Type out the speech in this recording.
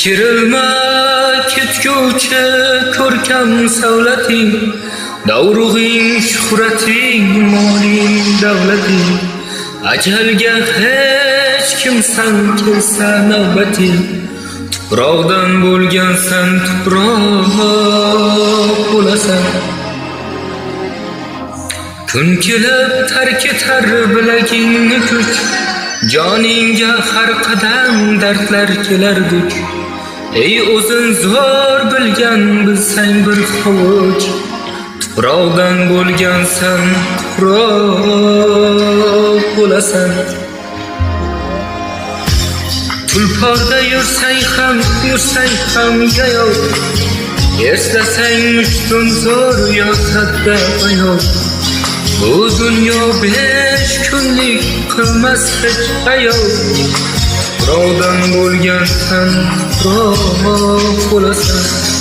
Kerilma ketguvchi ko'rkam savlating, davrug'ing, shuhrating, moling, davlating. Ajalga hech kimsan kelsa navbating, tuproqdan bo'lgansan, tuproq bo'lasan. Kun kelib tark etar bilagingni kuch, joningga har qadam dardlar kelar duch. Ey o'zin zo'r bilgan bilsang bir hovuch, tuproqdan bo'lgansan, tuproq bo'lasan. Tulporda yursang ham yayov, eslasang mushtun zo'r yotadda ayov. Bu dunyo 5 kunlik qilmas hech ayov, tuproqdan bo'lgansan, tuproq bo'lasan.